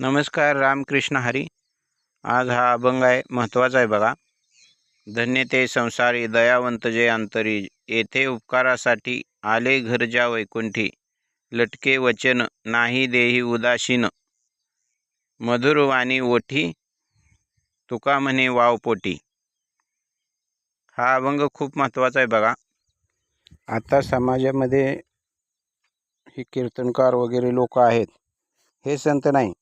नमस्कार. रामकृष्ण हरी. आज हा अभंग आहे, महत्त्वाचा आहे बघा. धन्य ते संसारी दयावंत जे अंतरी, येथे उपकारासाठी आले घरच्या वैकुंठी. लटके वचन नाही देही उदासीन, मधुरवाणी ओठी तुका म्हणे वावपोटी. हा अभंग खूप महत्त्वाचा आहे बघा. आता समाजामध्ये हे कीर्तनकार वगैरे लोक आहेत, हे संत नाही,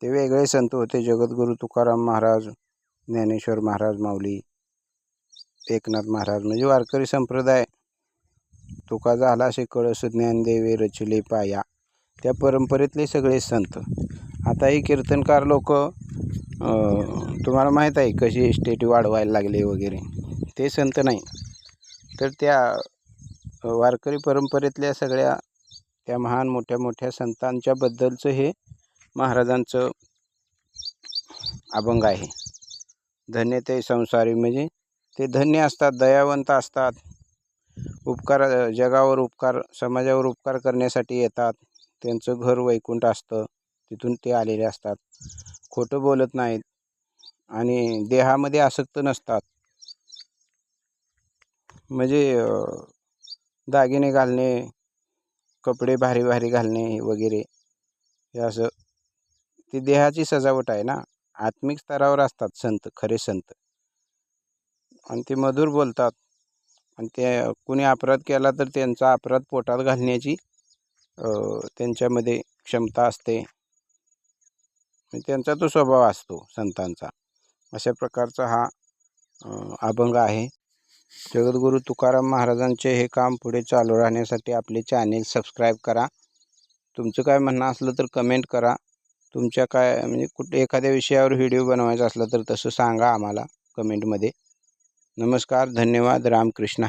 ते वेगळे संत होते. जगद्गुरू तुकाराम महाराज, ज्ञानेश्वर महाराज माऊली, एकनाथ महाराज, म्हणजे वारकरी संप्रदाय. तुका झाला असे कळस ज्ञानदेवे रचिले पाया, त्या परंपरेतले सगळे संत. आता ही कीर्तनकार लोक तुम्हाला माहीत आहे कशी स्टेटी वाढवायला लागले वगैरे, ते संत नाही. तर त्या वारकरी परंपरेतल्या सगळ्या त्या महान मोठ्या मोठ्या संतांच्या बद्दलचं हे महाराजांचं अभंग आहे. धन्य ते संसारी, म्हणजे ते धन्य असतात, दयावंत असतात, उपकार जगावर उपकार, समाजावर उपकार करण्यासाठी येतात. त्यांचं घर वैकुंठ असतं, तिथून ते आलेले असतात. खोटं बोलत नाहीत आणि देहामध्ये आसक्त नसतात. म्हणजे दागिने घालणे, कपडे भारी भारी घालणे वगैरे, हे असं ती देहाची सजावट आहे ना. आत्मिक स्तरावर असतात संत, खरे संत. आणि ते मधुर बोलतात. आणि ते कुणी अपराध केला तर त्यांचा अपराध पोटात घालण्याची त्यांच्यामध्ये क्षमता असते. त्यांचा तो स्वभाव असतो संतांचा. अशा प्रकारचा हा अभंग आहे. जगद्गुरू तुकाराम महाराजांचे हे काम पुढे चालू राहण्यासाठी आपले चॅनेल सबस्क्राईब करा. तुमचं काय म्हणणं असलं तर कमेंट करा. तुमच्या काय म्हणजे कुठे एखाद्या विषयावर व्हिडिओ बनवायचा असला तर तसं सांगा आम्हाला कमेंटमध्ये. नमस्कार, धन्यवाद. रामकृष्ण हरी.